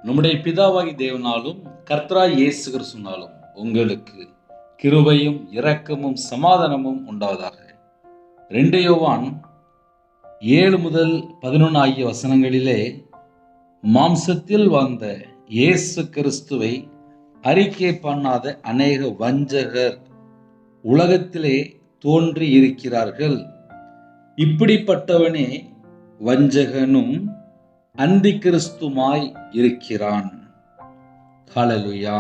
நம்முடைய பிதாவாகி தேவனாலும் கர்த்தராய் இயேசு கிறிஸ்துவினாலும் உங்களுக்கு கிருபையும் இரக்கமும் சமாதானமும் உண்டாவதாக. 2 யோவான் 7-11 ஆகிய வசனங்களிலே மாம்சத்தில் வந்த இயேசு கிறிஸ்துவை அறிக்கை பண்ணாத அநேக வஞ்சகர் உலகத்திலே தோன்றி இருக்கிறார்கள். இப்படிப்பட்டவனே வஞ்சகனும் அந்தி கிறிஸ்துமாய் இருக்கிறான். ஹல்லேலூயா.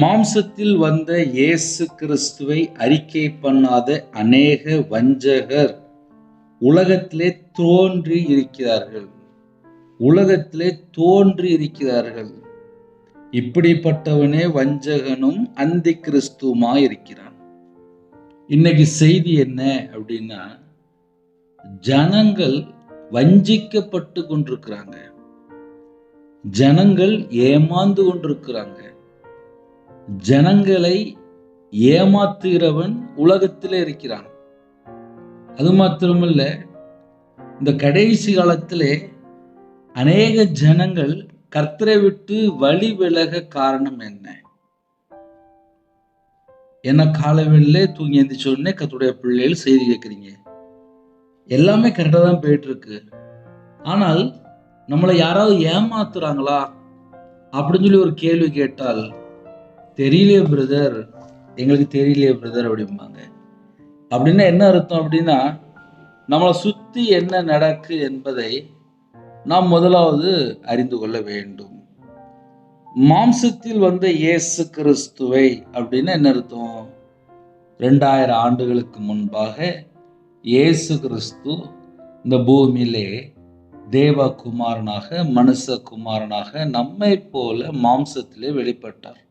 மாம்சத்தில் வந்த இயேசு கிறிஸ்துவை அறிக்கை பண்ணாத அநேக வஞ்சகர் உலகத்திலே தோன்றி இருக்கிறார்கள். இப்படிப்பட்டவனே வஞ்சகனும் அந்தி கிறிஸ்துமாய் இருக்கிறான். இன்னைக்கு செய்தி என்ன அப்படின்னா, ஜனங்கள் வஞ்சிக்கப்பட்டு கொண்டிருக்கிறாங்க, ஜனங்கள் ஏமாந்து கொண்டிருக்கிறாங்க. ஜனங்களை ஏமாத்துகிறவன் உலகத்திலே இருக்கிறான். அது மாத்திரமல்ல, இந்த கடைசி காலத்திலே அநேக ஜனங்கள் கர்த்தரை விட்டு வழி விலக காரணம் என்ன? என்ன காலவெளியிலே தூங்கி எந்திரிச்ச உடனே கர்த்தருடைய பிள்ளைகள் செய்தி கேட்குறீங்க, எல்லாமே கரெக்டாக தான் போயிட்டு இருக்கு. ஆனால் நம்மளை யாராவது ஏமாத்துறாங்களா அப்படின்னு சொல்லி ஒரு கேள்வி கேட்டால், தெரியலையே பிரதர், எங்களுக்கு தெரியலையே பிரதர் அப்படிம்பாங்க. அப்படின்னா என்ன அர்த்தம் அப்படின்னா, நம்மளை சுற்றி என்ன நடக்கு என்பதை நாம் முதலாவது அறிந்து கொள்ள வேண்டும். மாம்சத்தில் வந்த இயேசு கிறிஸ்துவை அப்படின்னா என்ன அர்த்தம்? 2000 ஆண்டுகளுக்கு முன்பாக இயேசு கிறிஸ்து இந்த பூமியிலே தேவகுமாரனாக, மனுஷகுமாரனாக நம்மை போல மாம்சத்திலே வெளிப்பட்டார்.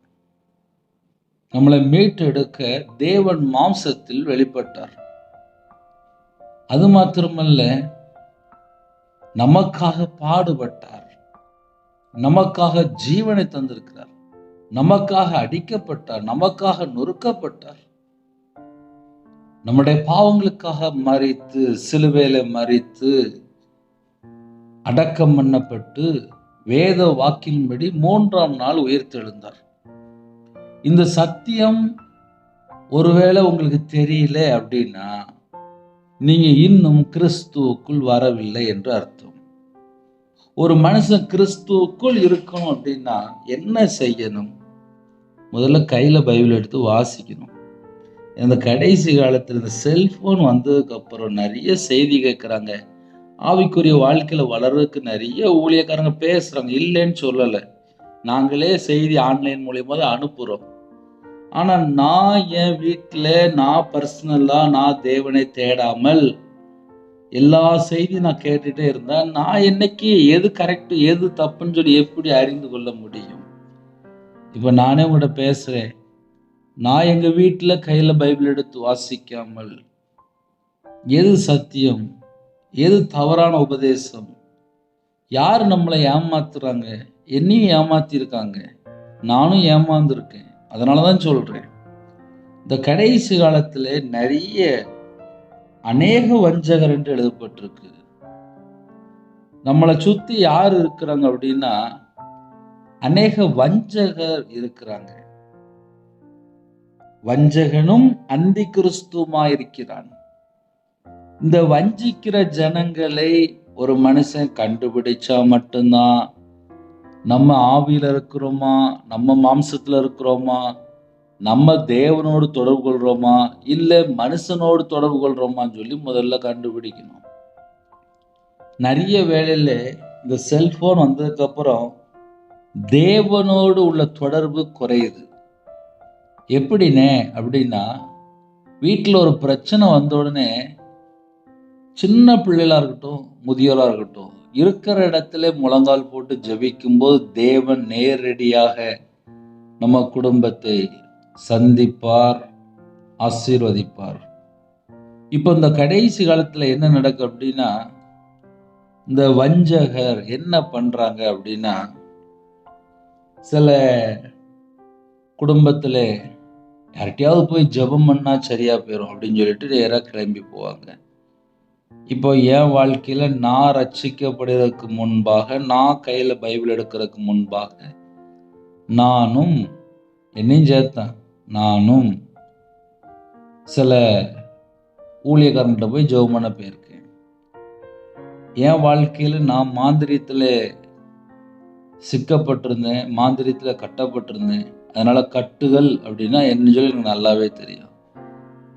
நம்மளை மீட்டெடுக்க தேவன் மாம்சத்தில் வெளிப்பட்டார். அது மாத்திரமல்ல, நமக்காக பாடுபட்டார், நமக்காக ஜீவனை தந்திருக்கிறார், நமக்காக அடிக்கப்பட்டார், நமக்காக நொறுக்கப்பட்டார், நம்முடைய பாவங்களுக்காக மரித்து, சிலுவையில மரித்து அடக்கம் பண்ணப்பட்டு வேத வாக்கின்படி 3ஆம் நாள் உயிர்த்தெழுந்தார். இந்த சத்தியம் ஒருவேளை உங்களுக்கு தெரியல அப்படின்னா, நீங்க இன்னும் கிறிஸ்துவுக்குள் வரவில்லை என்று அர்த்தம். ஒரு மனுஷன் கிறிஸ்துவுக்குள் இருக்கணும் அப்படின்னா என்ன செய்யணும்? முதல்ல கையில பைபிள் எடுத்து வாசிக்கணும். இந்த கடைசி காலத்தில் இந்த செல்போன் வந்ததுக்கு அப்புறம் நிறைய செய்தி கேட்குறாங்க. ஆவிக்குரிய வாழ்க்கையில வளர்றதுக்கு நிறைய ஊழியக்காரங்க பேசுறாங்க, இல்லைன்னு சொல்லலை. நாங்களே செய்தி ஆன்லைன் மூலியமா தான் அனுப்புறோம். ஆனா நான் என் வீட்டில் நான் பர்சனலா நான் தேவனை தேடாமல் எல்லா செய்தியும் நான் கேட்டுட்டே இருந்தேன். நான் என்னைக்கு எது கரெக்ட் எது தப்புன்னு சொல்லி எப்படி அறிந்து கொள்ள முடியும்? இப்ப நானே உங்கள்கிட்ட பேசுறேன். நான் எங்க வீட்டில் கையில பைபிள் எடுத்து வாசிக்காமல் எது சத்தியம் எது தவறான உபதேசம், யார் நம்மளை ஏமாத்துறாங்க, என்னையும் ஏமாத்திருக்காங்க, நானும் ஏமாந்துருக்கேன். அதனாலதான் சொல்றேன், இந்த கடைசி காலத்துல நிறைய அநேக வஞ்சகர் என்று எழுதப்பட்டிருக்கு. நம்மளை சுத்தி யார் இருக்கிறாங்க அப்படின்னா, அநேக வஞ்சகர் இருக்கிறாங்க. வஞ்சகனும் அந்தி கிறிஸ்துமா இருக்கிறான். இந்த வஞ்சிக்கிற ஜனங்களை ஒரு மனுஷன் கண்டுபிடிச்சா மட்டும்தான் நம்ம ஆவியில இருக்கிறோமா, நம்ம மாம்சத்துல இருக்கிறோமா, நம்ம தேவனோடு தொடர்பு கொள்றோமா, இல்லை மனுஷனோடு தொடர்பு கொள்றோமான்னு சொல்லி முதல்ல கண்டுபிடிக்கணும். நிறைய வேளையில இந்த செல்போன் வந்ததுக்கு அப்புறம் தேவனோடு உள்ள தொடர்பு குறையுது. எப்படின்னே அப்படின்னா, வீட்டில் ஒரு பிரச்சனை வந்த உடனே சின்ன பிள்ளைகளா இருக்கட்டும், முதியோரா இருக்கட்டும், இருக்கிற இடத்துல முழங்கால் போட்டு ஜெபிக்கும்போது தேவன் நேரடியாக நம்ம குடும்பத்தை சந்திப்பார், ஆசீர்வதிப்பார். இப்போ இந்த கடைசி காலத்துல என்ன நடக்கு அப்படின்னா, இந்த வஞ்சகர் என்ன பண்றாங்க அப்படின்னா, சில குடும்பத்துல யார்கிட்டயாவது போய் ஜெபம் பண்ணா சரியா போயிடும் அப்படின்னு சொல்லிட்டு நேராக கிளம்பி போவாங்க. இப்போ என் வாழ்க்கையில் நான் ரட்சிக்கப்படுறதுக்கு முன்பாக, நான் கையில் பைபிள் எடுக்கிறதுக்கு முன்பாக, நானும் என்னையும் சேர்த்தேன், நானும் சில ஊழியக்காரன்கிட்ட போய் ஜெபம் பண்ண போயிருக்கேன். என் வாழ்க்கையில் நான் மாந்திரியத்தில் சிக்கப்பட்டிருந்தேன், மாந்திரியத்தில் கட்டப்பட்டிருந்தேன். அதனால் கட்டுகள் அப்படின்னா என்ன சொல்லி எனக்கு நல்லாவே தெரியும்.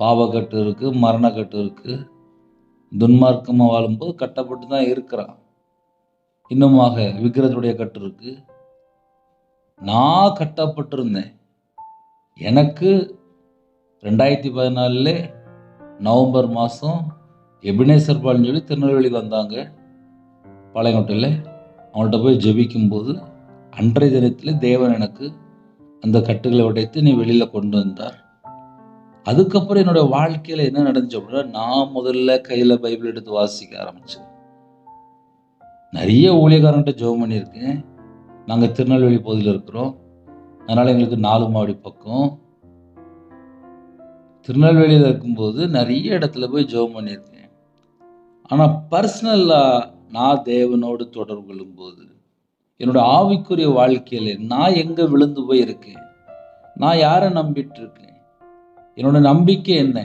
பாவக்கட்டு இருக்குது, மரணக்கட்டு இருக்குது. துன்மார்க்கமாக வாழும்போது கட்டப்பட்டு தான் இருக்கிறான். இன்னுமாக விக்கிரத்துடைய கட்டு இருக்குது. நான் கட்டப்பட்டிருந்தேன். எனக்கு 2014 நவம்பர் மாதம் எபினேசர் பால்னு சொல்லி திருநெல்வேலிக்கு வந்தாங்க. பாளையங்கோட்டையில் அவங்கள்ட்ட போய் ஜெபிக்கும்போது அன்றைய தினத்தில் தேவன் எனக்கு அந்த கட்டுகளை உடைத்து நீ வெளியில் கொண்டு வந்தார். அதுக்கப்புறம் என்னோடய வாழ்க்கையில் என்ன நடந்துச்சு அப்படின்னா, நான் முதல்ல கையில் பைபிள் எடுத்து வாசிக்க ஆரம்பித்தேன். நிறைய ஊழியக்காரன்கிட்ட ஜெபம் பண்ணியிருக்கேன். நாங்கள் திருநெல்வேலி பகுதியில் இருக்கிறோம். அதனால் எங்களுக்கு 4 மாடி பக்கம். திருநெல்வேலியில் இருக்கும்போது நிறைய இடத்துல போய் ஜெபம் பண்ணியிருக்கேன். ஆனால் பர்சனலாக நான் தேவனோடு தொடர்பு கொள்ளும்போது என்னோடய ஆவிக்குரிய வாழ்க்கையில் நான் எங்கே விழுந்து போய் இருக்கேன், நான் யாரை நம்பிட்டு இருக்கேன், என்னோட நம்பிக்கை என்ன,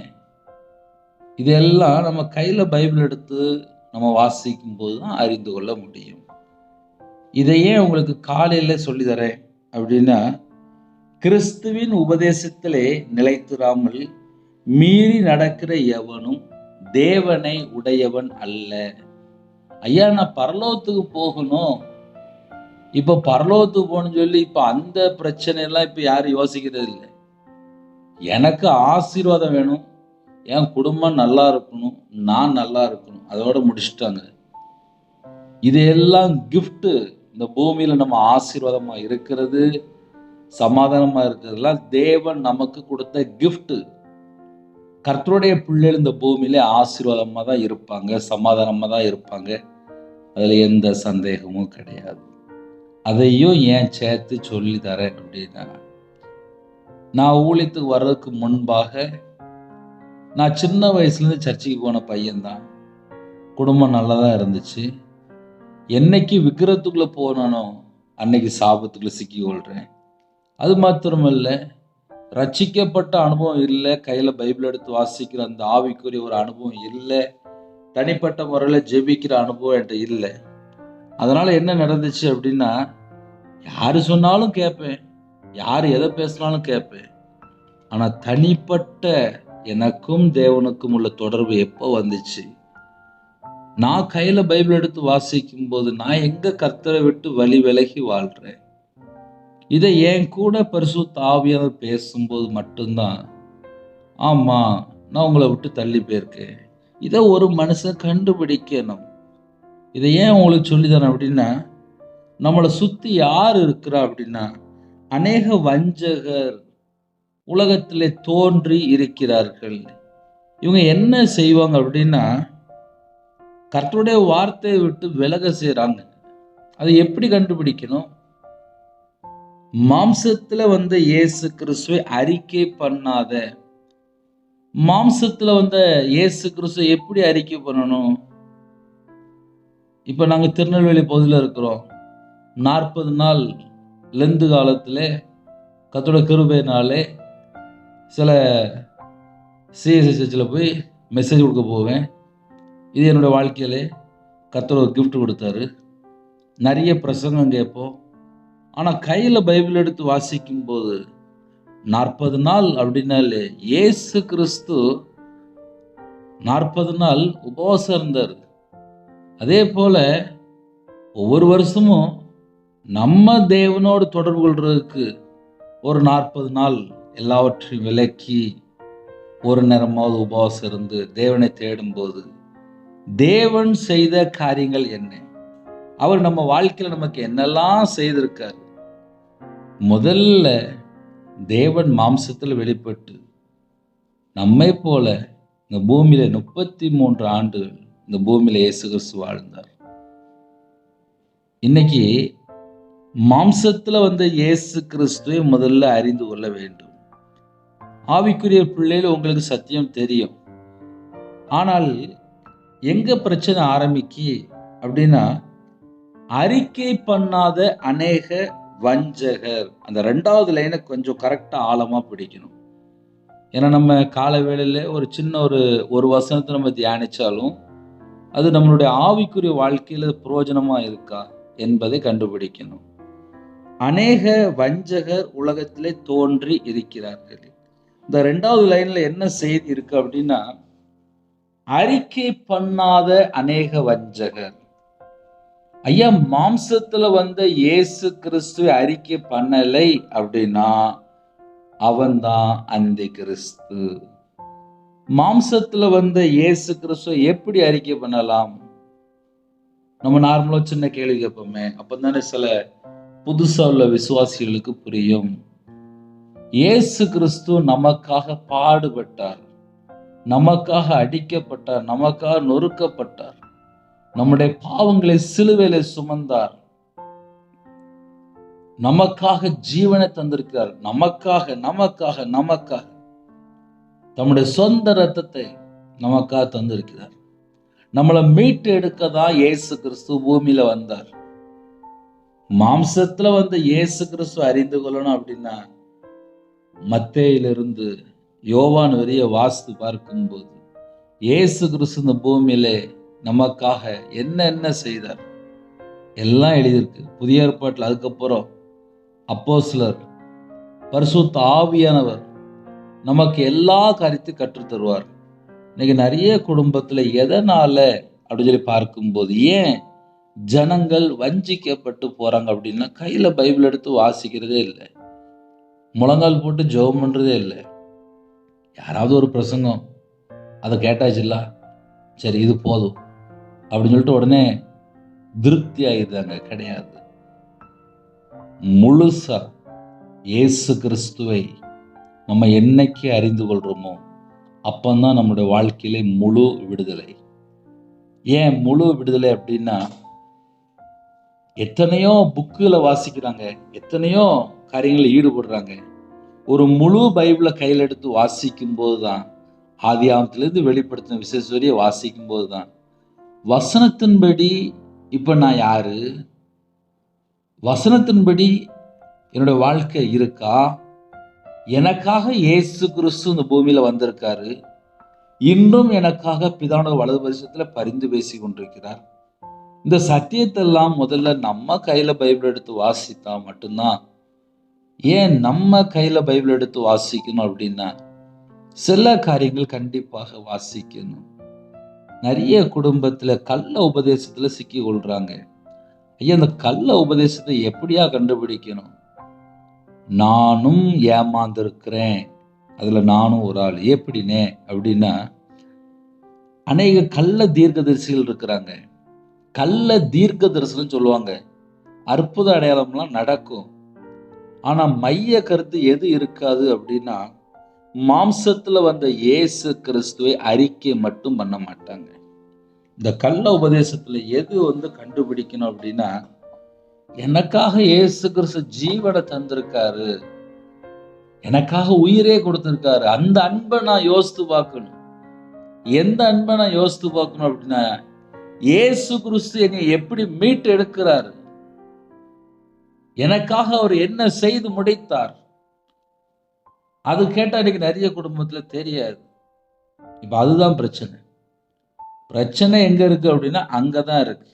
இதெல்லாம் நம்ம கையில் பைபிள் எடுத்து நம்ம வாசிக்கும் போது தான் அறிந்து கொள்ள முடியும். இதையே உங்களுக்கு காலையில் சொல்லித்தரேன் அப்படின்னா, கிறிஸ்துவின் உபதேசத்திலே நிலைத்திராமல் மீறி நடக்கிற எவனும் தேவனை உடையவன் அல்ல. ஐயா, நான் பரலோகத்துக்கு போகணும், இப்போ பரலோகத்துக்கு போகணும்னு சொல்லி இப்போ அந்த பிரச்சனையெல்லாம் இப்போ யாரும் யோசிக்கிறது இல்லை. எனக்கு ஆசீர்வாதம் வேணும், என் குடும்பம் நல்லா இருக்கணும், நான் நல்லா இருக்கணும், அதோட முடிச்சுட்டாங்க. இதையெல்லாம் கிஃப்ட்டு. இந்த பூமியில் நம்ம ஆசீர்வாதமாக இருக்கிறது, சமாதானமாக இருக்கிறதுலாம் தேவன் நமக்கு கொடுத்த கிஃப்ட்டு. கர்த்தருடைய பிள்ளைகள் இந்த பூமியிலே ஆசீர்வாதமாக தான் இருப்பாங்க, சமாதானமாக தான் இருப்பாங்க. அதில் எந்த சந்தேகமும் கிடையாது. அதையும் ஏன் சேர்த்து சொல்லி தரேன் அப்படின்னா, நான் ஊழியத்துக்கு வர்றதுக்கு முன்பாக நான் சின்ன வயசுலேருந்து சர்ச்சுக்கு போன பையன்தான். குடும்பம் நல்லா தான் இருந்துச்சு. என்னைக்கு விக்கிரத்துக்குள்ளே போனானோ அன்னைக்கு சாபத்துக்குள்ளே சிக்கி கொள்கிறேன். அது மாத்திரமல்ல, ரட்சிக்கப்பட்ட அனுபவம் இல்லை, கையில் பைபிள் எடுத்து வாசிக்கிற அந்த ஆவிக்குரிய ஒரு அனுபவம் இல்லை, தனிப்பட்ட முறையில் ஜெபிக்கிற அனுபவம் என்கிட்ட இல்லை. அதனால் என்ன நடந்துச்சு அப்படின்னா, யார் சொன்னாலும் கேட்பேன், யார் எதை பேசினாலும் கேட்பேன். ஆனால் தனிப்பட்ட எனக்கும் தேவனுக்கும் உள்ள தொடர்பு எப்போ வந்துச்சு, நான் கையில் பைபிள் எடுத்து வாசிக்கும் போது நான் எங்கே கர்த்தரை விட்டு வழி விலகி வாழ்கிறேன். இதை என் கூட பரிசுத்த ஆவியானவர் பேசும்போது மட்டும்தான், ஆமாம் நான் உங்களை விட்டு தள்ளி போயிருக்கேன், இதை ஒரு மனுஷன் கண்டுபிடிக்கணும். இதை ஏன் உங்களுக்கு சொல்லித்தரேன் அப்படின்னா, நம்மளை சுற்றி யார் இருக்கிறா அப்படின்னா, அநேக வஞ்சகர் உலகத்திலே தோன்றி இருக்கிறார்கள். இவங்க என்ன செய்வாங்க அப்படின்னா, கர்த்தருடைய வார்த்தையை விட்டு விலக செய்கிறாங்க. அதை எப்படி கண்டுபிடிக்கணும்? மாம்சத்தில் வந்த இயேசு கிறிஸ்துவை அறிக்கை பண்ணாத, மாம்சத்தில் வந்த இயேசு கிறிஸ்துவை எப்படி அறிக்கை பண்ணணும்? இப்போ நாங்கள் திருநெல்வேலி பகுதியில் இருக்கிறோம். 40 நாள் லெந்து காலத்தில் கர்த்தருடைய கிருபையினாலே சில சிஎஸ்ஐ சர்ச்சில் போய் மெசேஜ் கொடுக்க போவேன். இது என்னோடய வாழ்க்கையில் கர்த்தர் ஒரு கிஃப்ட் கொடுத்தாரு. நிறைய பிரசங்கம் கேட்போம். ஆனால் கையில் பைபிள் எடுத்து வாசிக்கும்போது 40 நாள் அப்படின்னாலே இயேசு கிறிஸ்து 40 நாள் உபவாசம் இருந்தார். அதே போல் ஒவ்வொரு வருஷமும் நம்ம தேவனோடு தொடர்பு கொள்றதுக்கு ஒரு 40 நாள் எல்லாவற்றையும் விலக்கி ஒரு நேரமாவது உபவாசம் இருந்து தேவனை தேடும்போது தேவன் செய்த காரியங்கள் என்ன, அவர் நம்ம வாழ்க்கையில் நமக்கு என்னெல்லாம் செய்திருக்கார். முதல்ல தேவன் மாம்சத்தில் வெளிப்பட்டு நம்மை போல இந்த பூமியில 33 ஆண்டுகள் இந்த பூமியில இயேசு கிறிஸ்து வாழ்ந்தார். இன்னைக்கு மாம்சத்தில் வந்த இயேசு கிறிஸ்துவை முதல்ல அறிந்து கொள்ள வேண்டும். ஆவிக்குரிய பிள்ளைகள் உங்களுக்கு சத்தியம் தெரியும். ஆனால் எங்க பிரச்சனை ஆரம்பிக்கு அப்படின்னா, அறிக்கை பண்ணாத அநேக வஞ்சகர். அந்த 2வது லைனை கொஞ்சம் கரெக்டா ஆழமா பிடிக்கணும். ஏன்னா நம்ம கால வேளையில ஒரு சின்ன ஒரு வசனத்தை நம்ம தியானிச்சாலும் அது நம்மளுடைய ஆவிக்குரிய வாழ்க்கையில பிரயோஜனமா இருக்கா என்பதை கண்டுபிடிக்கணும். அநேக வஞ்சகர் உலகத்திலே தோன்றி இருக்கிறார்கள். இந்த 2வது லைன்ல என்ன செய்தி இருக்கு அப்படின்னா, அறிக்கை பண்ணாத அநேக வஞ்சகர். ஐயா, மாம்சத்துல வந்த இயேசு கிறிஸ்துவை அறிக்கை பண்ணலை அப்படின்னா அவன்தான் அந்தி கிறிஸ்து. மாம்சத்துல வந்த இயேசு கிறிஸ்துவை எப்படி அறிக்கை பண்ணலாம்? நம்ம நார்மலா சின்ன கேள்வி கேட்போமே, அப்பதானே சில புதுசா உள்ள விசுவாசிகளுக்கு புரியும். இயேசு கிறிஸ்து நமக்காக பாடுபட்டார், நமக்காக அடிக்கப்பட்டார், நமக்காக நொறுக்கப்பட்டார், நம்முடைய பாவங்களை சிலுவையிலே சுமந்தார், நமக்காக ஜீவனை தந்திருக்கிறார், நமக்காக தம்முடைய சொந்த ரத்தத்தை நமக்காக தந்திருக்கிறார். நம்மளை மீட்டு எடுக்க தான் இயேசு கிறிஸ்து பூமியில வந்தார். மாம்சத்துல வந்து இயேசு கிறிஸ்து அறிந்து கொள்ளணும் அப்படின்னா மத்தேயிலிருந்து யோவான் வரைய வாசித்து பார்க்கும்போது இயேசு கிறிஸ்து இந்த பூமியிலே நமக்காக என்ன செய்தார் எல்லாம் எழுதியிருக்கு. புதிய ஏற்பாட்டில் அதுக்கப்புறம் அப்போஸ்தலர், பரிசுத்த ஆவியானவர் நமக்கு எல்லா காரியத்தையும் கற்றுத் தருவார். இன்னைக்கு நிறைய குடும்பத்துல எதனால அப்படின்னு சொல்லி பார்க்கும்போது ஏன் ஜனங்கள் வஞ்சிக்கப்பட்டு போறாங்க அப்படின்னா, கையில பைபிள் எடுத்து வாசிக்கிறதே இல்லை, முழங்கால் போட்டு ஜெபம் பண்றதே இல்லை. யாராவது ஒரு பிரசங்கம் அதை கேட்டாச்சுல்ல, சரி இது போதும் அப்படின்னு சொல்லிட்டு உடனே திருப்தி ஆயிடுறாங்க. கிடையாது. முழுசா இயேசு கிறிஸ்துவை நம்ம என்னைக்கு அறிந்து கொள்றோமோ அப்பந்தான் நம்முடைய வாழ்க்கையிலே முழு விடுதலை. ஏன் முழு விடுதலை அப்படின்னா, எத்தனையோ புக்குகளை வாசிக்கிறாங்க, எத்தனையோ காரியங்களில் ஈடுபடுறாங்க. ஒரு முழு பைபிளை கையில் எடுத்து வாசிக்கும் போதுதான், ஆதியாகமத்திலிருந்து வெளிப்படுத்தின விசேஷ வரைய வாசிக்கும் போதுதான் வசனத்தின்படி இப்ப நான் யாரு, வசனத்தின்படி என்னுடைய வாழ்க்கை இருக்கா, எனக்காக இயேசு கிறிஸ்து இந்த பூமியில வந்திருக்காரு, இன்றும் எனக்காக பிதாவுடைய வலது பரிசத்துல பரிந்து பேசி கொண்டிருக்கிறார். இந்த சத்தியத்தை எல்லாம் முதல்ல நம்ம கையில பைபிள் எடுத்து வாசித்தா மட்டும்தான். ஏன் நம்ம கையில பைபிள் எடுத்து வாசிக்கணும் அப்படின்னா, சில காரியங்கள் கண்டிப்பாக வாசிக்கணும். நிறைய குடும்பத்துல கள்ள உபதேசத்துல சிக்கி கொள்றாங்க. ஐயா, அந்த கள்ள உபதேசத்தை எப்படியா கண்டுபிடிக்கணும்? நானும் ஏமாந்திருக்கிறேன், அதுல நானும் ஒரு ஆள். எப்படினே அப்படின்னா, அநேக கள்ள தீர்க்கதரிசிகள் இருக்கிறாங்க. கள்ள தீர்க்க தரிசனம் சொல்லுவாங்க, அற்புத அடையாளம்லாம் நடக்கும். ஆனா மைய கருத்து எது இருக்காது அப்படின்னா, மாம்சத்துல வந்த இயேசு கிறிஸ்துவை அறிக்கை மட்டும் பண்ண மாட்டாங்க. இந்த கள்ள உபதேசத்துல எது வந்து கண்டுபிடிக்கணும் அப்படின்னா, எனக்காக இயேசு கிறிஸ்து ஜீவனை தந்திருக்காரு, எனக்காக உயிரே கொடுத்திருக்காரு. அந்த அன்பை நான் யோசித்து பார்க்கணும். எந்த அன்பை நான் யோசித்து பார்க்கணும் அப்படின்னா, இயேசு கிறிஸ்து என்னை எப்படி மீட்டு எடுக்கிறாரு, எனக்காக அவர் என்ன செய்து முடித்தார். அது கேட்டா இன்னைக்கு நிறைய குடும்பத்துல தெரியாது. இப்ப அதுதான் பிரச்சனை. பிரச்சனை எங்க இருக்கு அப்படின்னா அங்கதான் இருக்கு.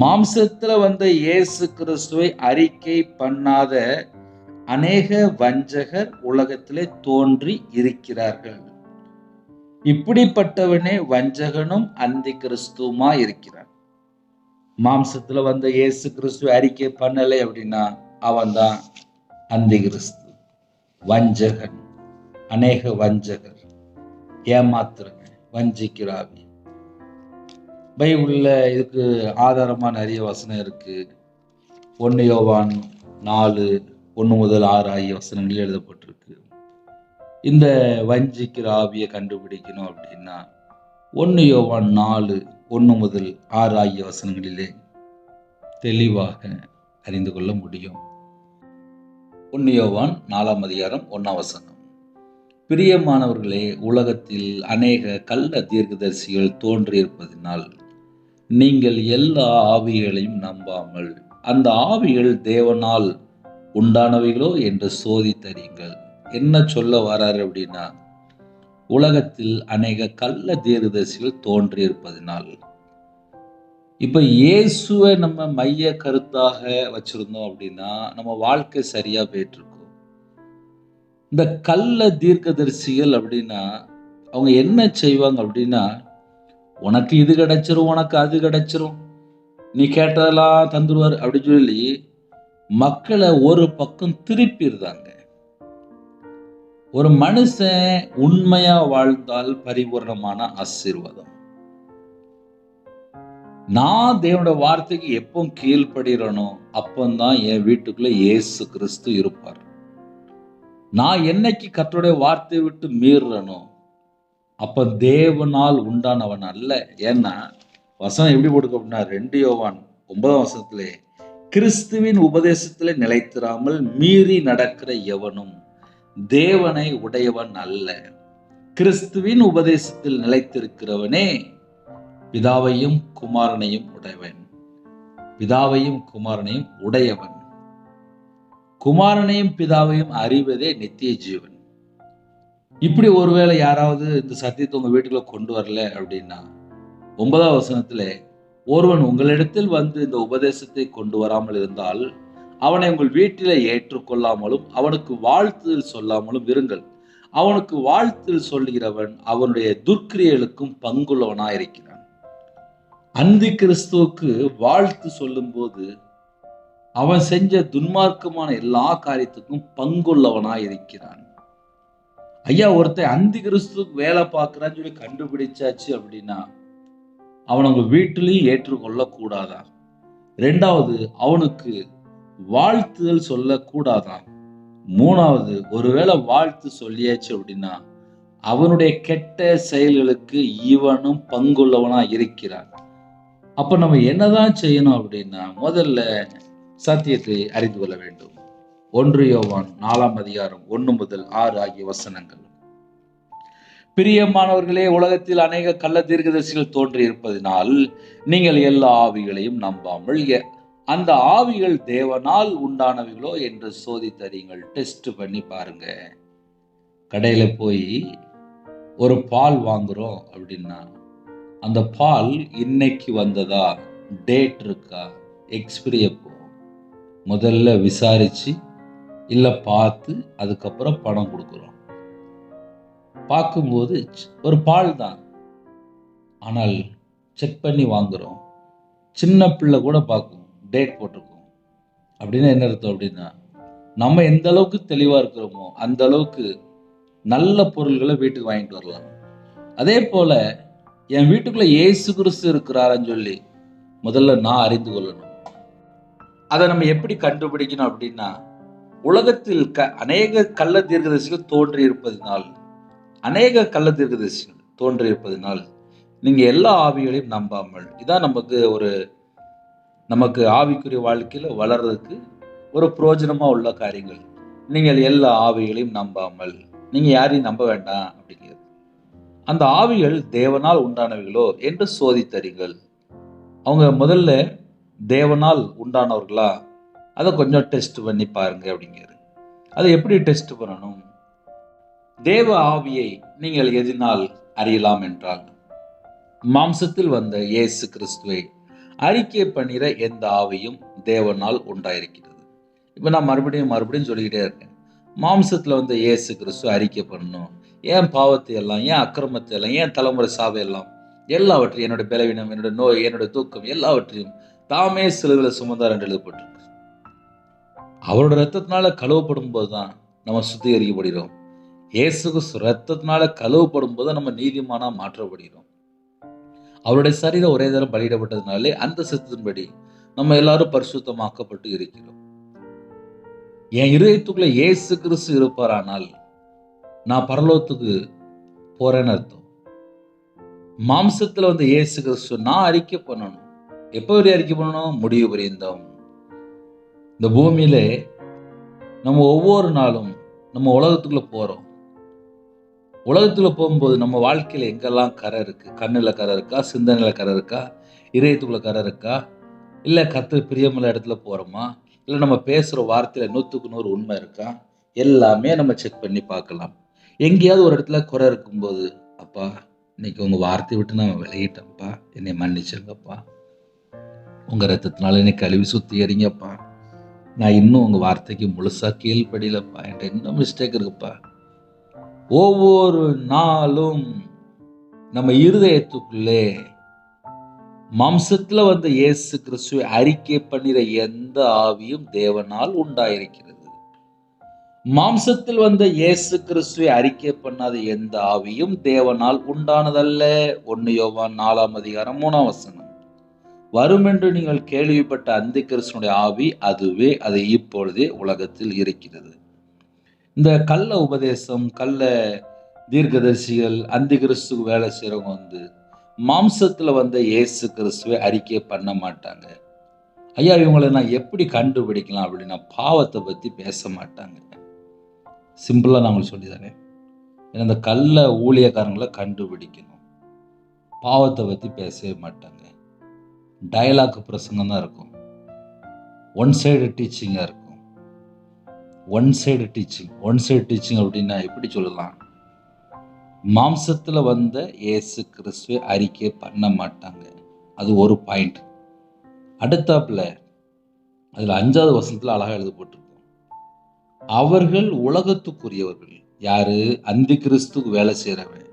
மாம்சத்துல வந்த இயேசு கிறிஸ்துவை அறிக்கை பண்ணாத அநேக வஞ்சகர் உலகத்திலே தோன்றி இருக்கிறார்கள். இப்படிப்பட்டவனே வஞ்சகனும் அந்தி கிறிஸ்துவுமா இருக்கிறான். மாம்சத்துல வந்த இயேசு கிறிஸ்துவை அறிக்கை பண்ணலை அப்படின்னா அவன்தான் அந்தி கிறிஸ்து, வஞ்சகன். அநேக வஞ்சகர், ஏமாத்துறவன், வஞ்சிக்கிறாவி. பைபிள்ல இதுக்கு ஆதாரமா நிறைய வசனம் இருக்கு. 1 யோவான் 4:1 முதல் 6 ஆகிய வசனங்களில் எழுதப்பட்டிருக்கு. இந்த வஞ்சிக்கிற ஆவியை கண்டுபிடிக்கணும் அப்படின்னா 1 யோவான் 4:1 முதல் 6 ஆகிய வசனங்களிலே தெளிவாக அறிந்து கொள்ள முடியும். 1 யோவான் 4 அதிகாரம் 1 வசனம். பிரியமானவர்களே, உலகத்தில் அநேக கள்ள தீர்க்கதரிசிகள் தோன்றியிருப்பதினால் நீங்கள் எல்லா ஆவிகளையும் நம்பாமல் அந்த ஆவிகள் தேவனால் உண்டானவைகளோ என்று சோதித்தறியுங்கள். என்ன சொல்ல வராரு அப்படின்னா, உலகத்தில் அநேக கள்ள தீர்க்கதரிசிகள் தோன்றியிருப்பதினால். இப்ப இயேசுவை நம்ம மைய கருத்தாக வச்சிருந்தோம் அப்படின்னா நம்ம வாழ்க்கை சரியா போயிட்டு இருக்கும். இந்த கள்ள தீர்க்கதரிசிகள் அப்படின்னா அவங்க என்ன செய்வாங்க அப்படின்னா, உனக்கு இது கிடைச்சிரும், உனக்கு அது கிடைச்சிரும், நீ கேட்டதெல்லாம் தந்துருவார் அப்படின்னு சொல்லி மக்களை ஒரு பக்கம் திருப்பிடுறாங்க. ஒரு மனுஷன் உண்மையா வாழ்ந்தால் பரிபூர்ணமான ஆசீர்வாதம். நான் தேவனுடைய வார்த்தைக்கு எப்போ கீழ்ப்படுகிறனோ அப்பந்தான் என் வீட்டுக்குள்ள இயேசு கிறிஸ்து இருப்பார். நான் என்னைக்கு கர்த்தருடைய வார்த்தையை விட்டு மீறுறனோ அப்ப தேவனால் உண்டானவன் அல்ல. ஏன்னா வசனம் எப்படி போட்டுக்க அப்படின்னா 2 யோவான் 9 கிறிஸ்துவின் உபதேசத்திலே நிலைத்திராமல் மீறி நடக்கிற எவனும் தேவனை உடையவன் அல்ல. கிறிஸ்துவின் உபதேசத்தில் நிலைத்திருக்கிறவனே பிதாவையும் குமாரனையும் உடையவன். பிதாவையும் குமாரனையும் உடையவன். குமாரனையும் பிதாவையும் அறிவதே நித்திய ஜீவன். இப்படி ஒருவேளை யாராவது இந்த சத்தியத்தை உங்க வீட்டுக்குள்ள கொண்டு வரல அப்படின்னா 9 ஒருவன் உங்களிடத்தில் வந்து இந்த உபதேசத்தை கொண்டு வராமல் இருந்தால் அவனை உங்கள் வீட்டிலே ஏற்றுக்கொள்ளாமலும் அவனுக்கு வாழ்த்துதல் சொல்லாமலும் இருங்கள். அவனுக்கு வாழ்த்துதல் சொல்லுகிறவன் அவனுடைய துர்க்கிரியலுக்கும் பங்குள்ளவனாயிருக்கிறான். அந்தி கிறிஸ்துவுக்கு வாழ்த்து சொல்லும் போது அவன் செஞ்ச துன்மார்க்கமான எல்லா காரியத்துக்கும் பங்குள்ளவனாயிருக்கிறான். ஐயா, ஒருத்தன் அந்தி கிறிஸ்துவுக்கு வேலை பார்க்கிறான்னு சொல்லி கண்டுபிடிச்சாச்சு அப்படின்னா அவன் உங்க வீட்டிலையும் ஏற்றுக்கொள்ள கூடாதா? 2வது, அவனுக்கு வாழ்த்துதல் சொல்லக்கூடாதா? 3வது, ஒருவேளை வாழ்த்து சொல்லியாச்சு அப்படின்னா அவனுடைய கெட்ட செயல்களுக்கு இவனும் பங்குள்ளவனா இருக்கிறான். அப்ப நம்ம என்னதான் செய்யணும் அப்படின்னா முதல்ல சத்தியத்தை அறிந்து கொள்ள வேண்டும். 1 யோவான் 4 முதல் 6 ஆகிய வசனங்கள். பிரியமானவர்களே, உலகத்தில் அநேக கள்ள தீர்க்கதரிசிகள் தோன்றி இருப்பதினால் நீங்கள் எல்லா ஆவிகளையும் நம்பாமல் அந்த ஆவிகள் தேவனால் உண்டானவைகளோ என்று சோதித்தறியுங்கள். டெஸ்ட் பண்ணி பாருங்க. கடையில போய் ஒரு பால் வாங்குறோம் அப்படின்னா அந்த பால் இன்னைக்கு வந்ததா, டேட் இருக்கா, எக்ஸ்பிரி எப்போ, முதல்ல விசாரிச்சு இல்லை பார்த்து அதுக்கப்புறம் பணம் கொடுக்குறோம். பார்க்கும்போது ஒரு பால் தான், ஆனால் செக் பண்ணி வாங்குறோம். சின்ன பிள்ளை கூட பார்க்கும், டேட் போட்டிருக்கோம். அப்படின்னா என்ன அர்த்தம் அப்படின்னா நம்ம எந்த அளவுக்கு தெளிவாக இருக்கிறோமோ அந்த அளவுக்கு நல்ல பொருள்களை வீட்டுக்கு வாங்கிட்டு வரலாம். அதே போல என் வீட்டுக்குள்ள இயேசு கிறிஸ்து இருக்கிறாருன்னு சொல்லி முதல்ல நான் அறிந்து கொள்ளணும். அதை நம்ம எப்படி கண்டுபிடிக்கணும் அப்படின்னா உலகத்தில் அநேக கள்ள தீர்க்கதரிசிகள் தோன்றி இருப்பதினால் நீங்க எல்லா ஆவிகளையும் நம்பாமல். இதான் நமக்கு ஆவிக்குரிய வாழ்க்கையில வளர்றதுக்கு ஒரு பிரயோஜனமா உள்ள காரியங்கள். நீங்கள் எல்லா ஆவிகளையும் நம்பாமல், நீங்க யாரையும் நம்ப வேண்டாம் அப்படிங்கிறது. அந்த ஆவிகள் தேவனால் உண்டானவைகளோ என்று சோதித்தறிங்கள். அவங்க முதல்ல தேவனால் உண்டானவர்களா அதை கொஞ்சம் டெஸ்ட் பண்ணி பாருங்க அப்படிங்கிறது. அதை எப்படி டெஸ்ட் பண்ணணும்? தேவ ஆவியை நீங்கள் எதினால் அறியலாம் என்றால் மாம்சத்தில் வந்த இயேசு கிறிஸ்துவை அறிக்கை பண்ணிற எந்த ஆவியும் தேவனால் உண்டாயிருக்கிறது. இப்போ நான் மறுபடியும் சொல்லிக்கிட்டே இருக்கேன். மாம்சத்தில் வந்த இயேசு கிறிஸ்து அறிக்கை பண்ணணும். ஏன் பாவத்தை எல்லாம், ஏன் அக்கிரமத்தை எல்லாம், ஏன் தலைமுறை சாவை எல்லாம், எல்லாவற்றையும், என்னுடைய பலவீனம், என்னுடைய நோய், என்னுடைய தூக்கம் எல்லாவற்றையும் தாமே சிலுவையில் சுமந்தார் என்று எழுதப்பட்டிருக்கு. அவரோட ரத்தத்தினால கழுவப்படும் போதுதான் நம்ம சுத்திகரிக்கப்படுகிறோம். இயேசு கிறிஸ்து ரத்தத்தினால கழுவப்படும் போது நம்ம நீதிமானா மாற்றப்படுகிறோம். அவருடைய சரீரம் ஒரே தரம் பலியிடப்பட்டதுனாலே அந்த சத்தத்தின்படி நம்ம எல்லாரும் பரிசுத்தமாக்கப்பட்டு இருக்கிறோம். என் இருதயத்துக்குள்ள இயேசு கிறிஸ்து இருப்பாரானால் நான் பரலோகத்துக்கு போறேன்னு அர்த்தம். மாம்சத்துல வந்து இயேசு கிறிஸ்து நான் அறிக்கை பண்ணணும். எப்போ வரை அறிக்கை பண்ணணும்? முடிவு பரியந்தம். இந்த பூமியில நம்ம ஒவ்வொரு நாளும் நம்ம உலகத்துக்குள்ள போறோம். உலகத்துல போகும்போது நம்ம வாழ்க்கையில எங்கெல்லாம் கரை இருக்கு? கண்ணுல கரை இருக்கா? சிந்தனையில கரை இருக்கா? இதயத்துக்குள்ள கரை இருக்கா? இல்ல கர்த்தர் பிரியமுள்ள இடத்துல போறோமா? இல்ல நம்ம பேசுற வார்த்தையில 100க்கு 100 உண்மை இருக்கா? எல்லாமே நம்ம செக் பண்ணி பார்க்கலாம். எங்கேயாவது ஒரு இடத்துல குறை இருக்கும்போது, "அப்பா, இன்னைக்கு உங்க வார்த்தைய விட்டு நான் விலகிட்டேன்ப்பா. என்னைய மன்னிச்சிருங்கப்பா. உங்க இரத்தத்தினால என்னை கழுவி சுத்திகரிங்கப்பா. நான் இன்னும் உங்க வார்த்தைக்கு முழுசா கீழ்ப்படியலப்பா. என்ட்ட இன்னும் மிஸ்டேக் இருக்குப்பா." ஒவ்வொரு நாளும் நம்ம இருதயத்துக்குள்ளே மாம்சத்துல வந்த இயேசு கிறிஸ்துவை அறிக்கை பண்ணிற எந்த ஆவியும் தேவனால் உண்டாயிருக்கிறது. மாம்சத்தில் வந்த இயேசு கிறிஸ்துவை அறிக்கை பண்ணாத எந்த ஆவியும் தேவனால் உண்டானதல்ல. 1 யோவான் 4ஆம் அதிகாரம் 3ஆம் வசனம். வருமென்று நீங்கள் கேள்விப்பட்ட அந்தி கிறிஸ்துனுடைய ஆவி அதுவே, அது இப்பொழுதே உலகத்தில் இருக்கிறது. இந்த கள்ள உபதேசம், கள்ள தீர்க்கதரிசிகள், அந்தி கிறிஸ்துக்கு வேலை செய்றவங்க மாம்சத்துல வந்த இயேசு கிறிஸ்துவை அறிக்கை பண்ண மாட்டாங்க. ஐயா, இவங்களை நான் எப்படி கண்டுபிடிக்கலாம் அப்படின்னா, பாவத்தை பத்தி பேச மாட்டாங்க. சிம்பிளா நான் உங்களுக்கு சொல்லி தரேன். ஏன்னா இந்த கள்ள ஊழியக்காரங்களை கண்டுபிடிக்கணும். பாவத்தை பத்தி பேசவே மாட்டாங்க. டயலாக் பிரசங்கம் தான் இருக்கும். ஒன் சைடு டீச்சிங்கா இருக்கும். ஒன் சைடு டீச்சிங் அப்படின்னா எப்படி சொல்லலாம்? மாம்சத்துல வந்த இயேசு கிறிஸ்துவை அறிக்கை பண்ண மாட்டாங்க. அது ஒரு பாயிண்ட். அடுத்தாப்புல அதுல 5வது வசனத்துல அழகா எழுத போட்டிருக்கும். அவர்கள் உலகத்துக்குரியவர்கள். யாரு? அந்தி கிறிஸ்துக்கு வேலை செய்றவன்.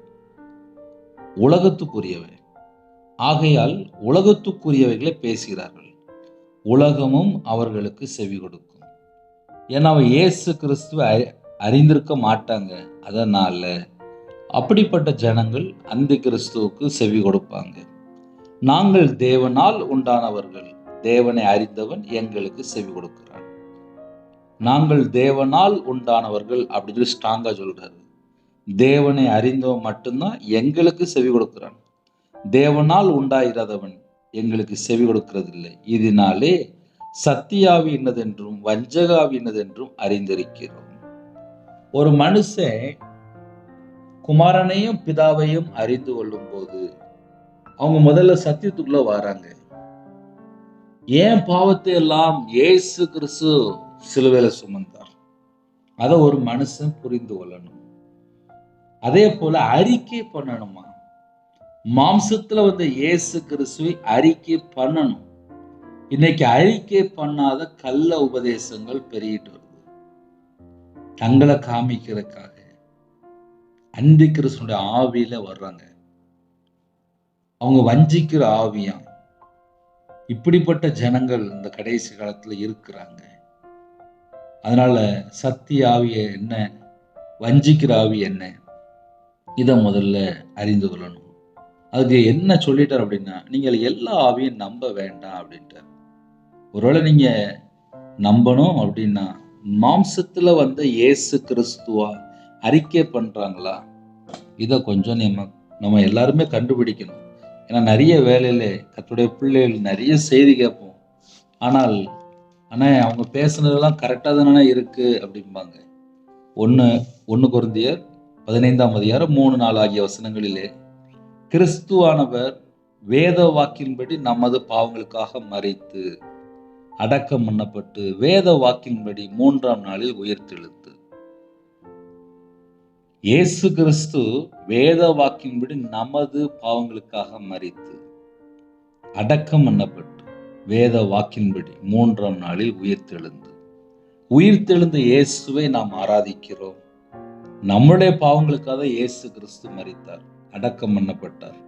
உலகத்துக்குரியவன். ஆகையால் உலகத்துக்குரியவைகளை பேசுகிறார்கள். உலகமும் அவர்களுக்கு செவி கொடுக்கும். ஏன்னா அவன் இயேசு கிறிஸ்துவை அறிந்திருக்க மாட்டாங்க. அதனால அப்படிப்பட்ட ஜனங்கள் அந்தி கிறிஸ்துவுக்கு செவி கொடுப்பாங்க. நாங்கள் தேவனால் உண்டானவர்கள். தேவனை அறிந்தவன் எங்களுக்கு செவி கொடுக்கிறான். நாங்கள் தேவனால் உண்டானவர்கள் அப்படின்னு சொல்லி ஸ்ட்ராங்கா சொல்றாரு. தேவனை அறிந்தவன் மட்டும்தான் எங்களுக்கு செவி கொடுக்கிறான். தேவனால் உண்டாயிராதவன் எங்களுக்கு செவி கொடுக்கிறதில்லை. இதனாலே சத்தியாவி என்னதென்றும் வஞ்சகாவி என்னதென்றும் அறிந்திருக்கிறோம். ஒரு மனுஷன் குமாரனையும் பிதாவையும் அறிந்து கொள்ளும் போது அவங்க முதல்ல சத்தியத்துக்குள்ள வராங்க. ஏன் பாவத்தை எல்லாம் இயேசு கிறிஸ்து சிலுவையில சுமந்தார். அதை ஒரு மனுஷன் புரிந்து கொள்ளணும். அதே போல அறிக்கை பண்ணணுமா? மாம்சத்துல வந்த இயேசு கிறிஸ்துவை அறிக்கை பண்ணணும். இன்னைக்கு அறிக்கை பண்ணாத கள்ள உபதேசங்கள் பெருகிட்டு வருது. தங்களை காமிக்கிறதுக்காக அந்தி கிறிஸ்துனுடைய ஆவியில வர்றாங்க. அவங்க வஞ்சிக்கிற ஆவியாம். இப்படிப்பட்ட ஜனங்கள் இந்த கடைசி காலத்துல இருக்கிறாங்க. அதனால சத்திய ஆவிய என்ன, வஞ்சிக்கிற ஆவி என்ன, இதை முதல்ல அறிந்து கொள்ளணும். அதுக்கு என்ன சொல்லிட்டார் அப்படின்னா, நீங்கள் எல்லா ஆவியும் நம்ப வேண்டாம் அப்படின்ட்டார். ஒருவேளை நீங்க நம்பணும் அப்படின்னா மாம்சத்துல வந்த இயேசு கிறிஸ்துவா அறிக்கை பண்றாங்களா, இதை கொஞ்சம் நம்ம எல்லாருமே கண்டுபிடிக்கணும். ஏன்னா நிறைய வேலையில கர்த்தருடைய பிள்ளைகள் நிறைய செய்தி கேட்போம். ஆனால் அவங்க பேசுனதெல்லாம் கரெக்டாக தானே இருக்கு அப்படிம்பாங்க. 1 கொரிந்தியர் 15ஆம் அதிகாரம் 3-4 ஆகிய வசனங்களிலே கிறிஸ்துவானவர் வேத வாக்கின்படி நமது பாவங்களுக்காக மரித்து அடக்கம் பண்ணப்பட்டு வேத வாக்கின்படி 3ஆம் நாளில் உயிர்த்தெழுந்து. இயேசு கிறிஸ்து வேத வாக்கின்படி நமது பாவங்களுக்காக மரித்து அடக்கம் பண்ணப்பட்டு வேத வாக்கின்படி 3ஆம் நாளில் உயிர்த்தெழுந்த இயேசுவை நாம் ஆராதிக்கிறோம். நம்முடைய பாவங்களுக்காக இயேசு கிறிஸ்து மரித்தார், அடக்கம் பண்ணப்பட்டார்,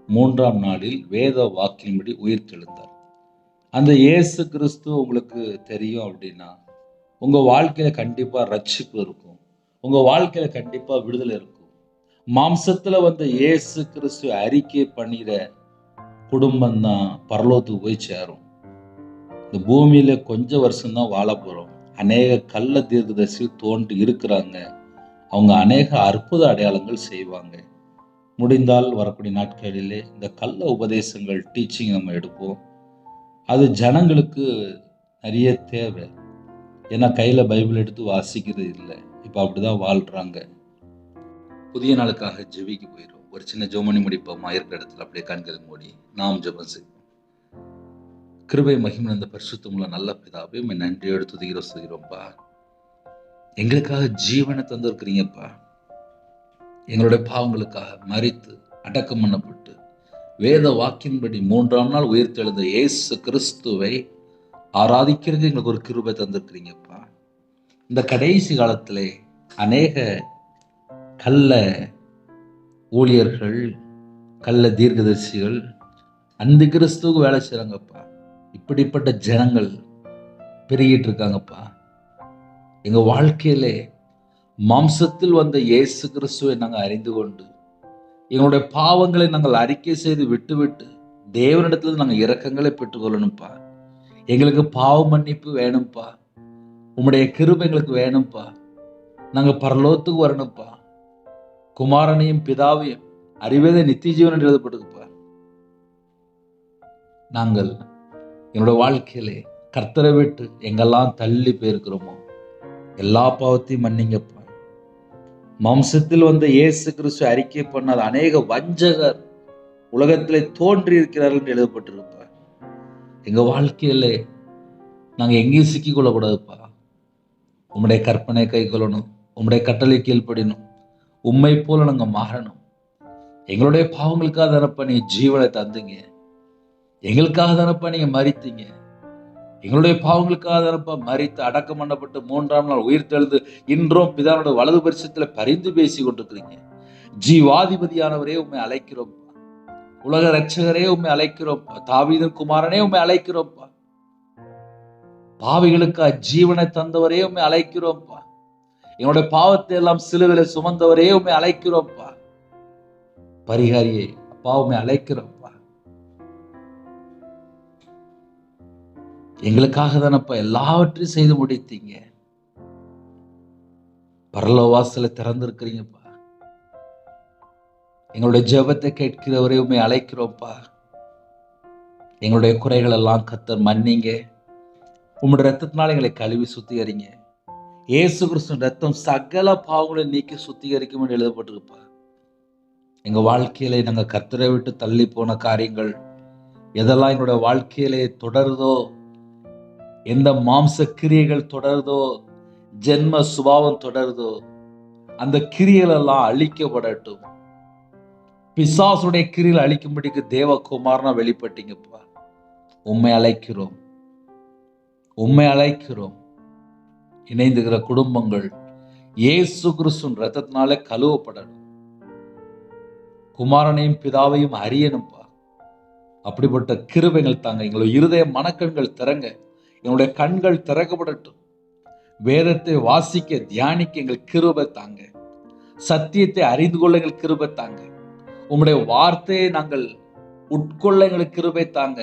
3ஆம் நாளில் வேத வாக்கின்படி உயிர்த்தெழுந்தார். அந்த இயேசு கிறிஸ்து உங்களுக்கு தெரியும் அப்படின்னா உங்க வாழ்க்கையில கண்டிப்பா ரட்சிப்பு இருக்கும். உங்க வாழ்க்கையில கண்டிப்பா விடுதலை இருக்கும். மாம்சத்துல வந்த இயேசு கிறிஸ்து அறிக்கை பண்ணிற குடும்பம் தான் பரலோகத்துக்கு போய் சேரும். இந்த பூமியில கொஞ்சம் வருஷம்தான் வாழ போறோம். அநேக கள்ள தீர்க்கதரிசி தோன்றி இருக்கிறாங்க. அவங்க அநேக அற்புத அடையாளங்கள் செய்வாங்க. முடிந்தால் வரக்கூடிய நாட்களிலே இந்த கள்ள உபதேசங்கள் டீச்சிங் நம்ம எடுப்போம். அது ஜனங்களுக்கு நிறைய தேவை. ஏன்னா கையில பைபிள் எடுத்து வாசிக்கிறது இல்லை. இப்போ அப்படிதான் வாழ்றாங்க. புதிய நாளுக்காக ஜெபிக்க போயிடும். ஒரு சின்ன ஜெபமணி முடிப்போமா? இருக்கிற இடத்துல அப்படியே கண்களை மூடி நாம் ஜெபம் செய்வோம். கிருபை மகிமை இந்த பரிசுத்தமுள்ள நல்ல பிதாவே, உம்மை நன்றியோடு துதிக்கிறோம் சொல்கிறோம்ப்பா. எங்களுக்காக ஜீவனை தந்திருக்கிறீங்கப்பா. எங்களுடைய பாவங்களுக்காக மரித்து அடக்கம் பண்ணப்பட்டு வேத வாக்கின்படி 3ஆம் நாள் உயிர்த்தெழுந்த இயேசு கிறிஸ்துவை ஆராதிக்கிறது எங்களுக்கு ஒரு கிருபை தந்திருக்கிறீங்கப்பா. இந்த கடைசி காலத்திலே அநேக கள்ள ஊழியர்கள், கள்ள தீர்க்கதரிசிகள் அந்த கிறிஸ்துவுக்கு வேலை செய்கிறாங்கப்பா. இப்படிப்பட்ட ஜனங்கள் பெருகிட்டு இருக்காங்கப்பா. எங்கள் வாழ்க்கையிலே மாம்சத்தில் வந்த இயேசு கிறிஸ்துவை நாங்கள் அறிந்து கொண்டு எங்களுடைய பாவங்களை நாங்கள் அறிக்கை செய்து விட்டு தேவனிடத்துல நாங்கள் இரக்கங்களை பெற்றுக்கொள்ளணும்ப்பா. எங்களுக்கு பாவ மன்னிப்பு வேணும்ப்பா. உம்முடைய கிருபை எங்களுக்கு வேணும்ப்பா. நாங்கள் பரலோகத்துக்கு வரணும்ப்பா. குமாரனையும் பிதாவையும் அறிவதே நித்திய ஜீவன் என்று எழுதப்பட்டிருக்குப்பா. நாங்கள் என்னோட வாழ்க்கையிலே கர்த்தரை விட்டு எங்கெல்லாம் தள்ளி போயிருக்கிறோமோ எல்லா பாவத்தையும் மன்னிங்கப்பா. மாம்சத்தில் வந்த இயேசு கிறிஸ்து அறிக்கை பண்ணாத அநேக வஞ்சகர் உலகத்திலே தோன்றி இருக்கிறார்கள் என்று எழுதப்பட்டிருப்பா. எங்க வாழ்க்கையிலே நாங்கள் எங்கேயும் சிக்கிக் கொள்ளக்கூடாதுப்பா. உம்முடைய கற்பனை கை கொள்ளணும், உம்முடைய கட்டளை கீழ்ப்படினும், உம்மை போல நாங்கள் மாறணும். எங்களுடைய பாவங்களுக்காக தானப்பா நீங்க ஜீவனை தந்தீங்க. எங்களுக்காக தானப்பா நீங்க மரித்தீங்க. எங்களுடைய பாவங்களுக்காக தானப்பா மரித்து அடக்கம் பண்ணப்பட்டு 3ஆம் நாள் உயிர்த்தெழுந்து இன்றும் பிதாவோட வலது பரிசத்துல பரிந்து பேசி கொண்டிருக்கிறீங்க. ஜீவாதிபதியானவரே உண்மை அழைக்கிறோம்ப்பா. உலக ரட்சகரே உண்மை அழைக்கிறோம்ப்பா. தாவீதின் குமாரனே உண்மை அழைக்கிறோம்ப்பா. பாவிகளுக்கு ஜீவனை தந்தவரே உண்மை அழைக்கிறோம்ப்பா. எங்களுடைய பாவத்தை எல்லாம் சிலுவையில சுமந்தவரே உண்மை அழைக்கிறோம்ப்பா. பரிகாரியே அப்பா உண்மை அழைக்கிறோம்ப்பா. எங்களுக்காக தானப்பா எல்லாவற்றையும் செய்து முடித்தீங்க. பரலோக வாசலை திறந்திருக்கிறீங்கப்பா. எங்களுடைய ஜெபத்தை கேட்கிறவரே உண்மை அழைக்கிறோம்ப்பா. எங்களுடைய குறைகள் எல்லாம் கர்த்தர் மன்னிங்க. உம்முடைய ரத்தத்தினால எங்களை கழுவி சுத்திகரிங்க. இயேசு கிறிஸ்து ரத்தம் சகல பாவங்களை நீக்கி சுத்திகரிக்கும் என்று எழுதப்பட்டிருப்பா. எங்க வாழ்க்கையிலே நாங்கள் கர்த்தரை விட்டு தள்ளி போன காரியங்கள் எதெல்லாம் எங்களுடைய வாழ்க்கையிலே தொடருதோ, எந்த மாம்ச கிரியைகள் தொடருதோ, ஜென்ம சுபாவம் தொடருதோ, அந்த கிரியைகள் எல்லாம் அழிக்கப்படட்டும். பிசாசுடைய கிரியில் அழிக்கும்படிக்கு தேவகுமாரனா வெளிப்பட்டீங்கப்பா. உம்மை அழைக்கிறோம், உம்மை அழைக்கிறோம். இணைந்துகிற குடும்பங்கள் இயேசு கிறிஸ்துவின் ரத்தத்தினாலே கழுவப்படணும். குமாரனையும் பிதாவையும் அறியணும்ப்பா. அப்படிப்பட்ட கிருபைகள் தாங்க. எங்களுடைய இருதய மனக்கண்கள் திறங்க. எங்களுடைய கண்கள் திறக்கப்படட்டும். வேதத்தை வாசிக்க தியானிக்க எங்கள் கிருபை தாங்க. சத்தியத்தை அறிந்து கொள்ள எங்கள் கிருபை தாங்க. உம்முடைய வார்த்தையை நாங்கள் உட்கொள்ள எங்களுக்கு கிருபை தாங்க.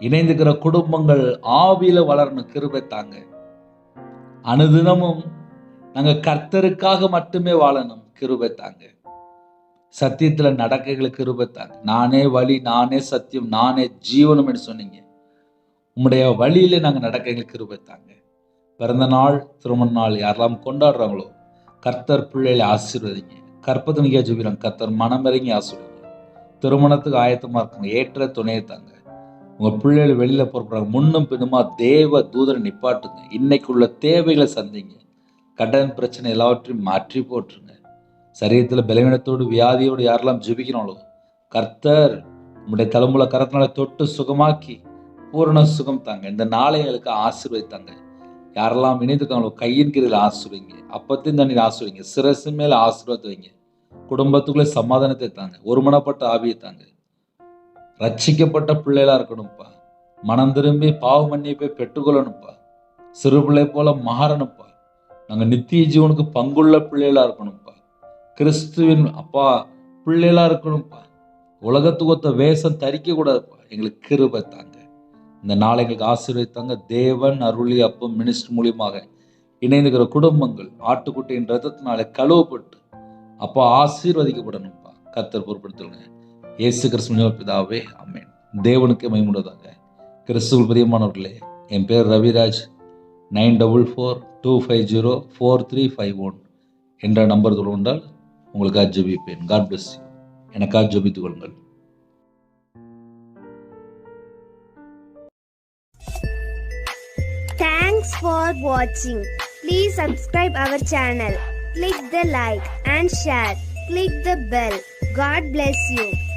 இணைந்துகிற குடும்பங்கள் ஆவியில வளரணும், கிருபை தாங்க. அனுதினமும் நாங்க கர்த்தருக்காக மட்டுமே வாழணும், கிருபை தாங்க. சத்தியத்துல நடக்க எங்களுக்கு கிருபை தாங்க. நானே வழி, நானே சத்தியம், நானே ஜீவனம் என்று சொன்னீங்க. உம்முடைய வழியில நாங்க நடக்க எங்களுக்கு கிருபை தாங்க. பிறந்த நாள், திருமண நாள் யாரெல்லாம் கொண்டாடுறாங்களோ கர்த்தர் பிள்ளைகளை ஆசீர்வதிங்க. கற்பதனிக்கா ஜெபிக்கிறோம், கர்த்தர் மனமிறங்கி ஆசீர்வதிங்க. திருமணத்துக்கு ஆயத்தமா இருக்காங்க, ஏற்ற துணையை தாங்க. உங்க பிள்ளைகள் வெளியில புறப்படுறாங்க, முன்னும் பின்னுமா தேவ தூதரை நிப்பாட்டுங்க. இன்னைக்குள்ள தேவைகளை சந்திங்க. கடன் பிரச்சனை எல்லாவற்றையும் மாற்றி போட்டுருங்க. சரீரத்துல பலவீனத்தோடு வியாதியோடு யாரெல்லாம் ஜெபிக்கிறாங்களோ கர்த்தர் உங்களுடைய தலைமுறை கரத்தினால தொட்டு சுகமாக்கி பூரண சுகம் தாங்க. இந்த நாளை எங்களுக்கு ஆசீர்வதித்தாங்க. யாரெல்லாம் இணைந்துக்காங்களோ கையின் கீழில் ஆசீர்வதிங்க, அப்பத்தின் தண்ணீர் ஆசீர்வதிங்க, சிரசு மேல ஆசீர்வாதத்தை வைங்க. குடும்பத்துக்குள்ளே சமாதானத்தை தாங்க, ஒருமனப்பட்ட ஆவியை தாங்க. ரட்சிக்கப்பட்ட பிள்ளைகளா இருக்கணும்ப்பா. மனம் திரும்பி பாவ மன்னிப்பை பெற்றுக்கொள்ளணும்ப்பா. சிறு பிள்ளை போல மாறணும்ப்பா. நாங்க நித்திய ஜீவனுக்கு பங்குள்ள பிள்ளைகளா இருக்கணும்ப்பா. கிறிஸ்துவின் அப்பா பிள்ளைகளா இருக்கணும்ப்பா. உலகத்துக்கு ஒத்த வேஷம் தரிக்க கூடாதுப்பா. எங்களுக்கு கிருபை தாங்க. இந்த நாளை எங்களுக்கு ஆசீர்வதித்தாங்க. தேவன் அருளி அப்பம் மினிஸ்டர் மூலியமாக இணைந்துகிற குடும்பங்கள் ஆட்டுக்குட்டியின் ரத்தத்தினாலே கழுவப்பட்டு அப்பா ஆசீர்வதிக்கப்படணும்ப்பா. கர்த்தர் பொறுப்படுத்துங்க. இயேசு கிறிஸ்துவின் பிதாவே, ஆமென். தேவனுக்கு மகிமையுண்டாவதாக. கிறிஸ்துவுக்குள் பிரியமானவர்களே, என் பேர் ரவிராஜ். 9442504351. என்ற நம்பர் தொடர்ந்தால் உங்களுக்காக ஜெபிப்பேன். God bless you. எனக்காக ஜெபித்துக் கொள்ளுங்கள். Thanks for watching. Please subscribe our channel. Click the like and share. Click the bell. God bless you.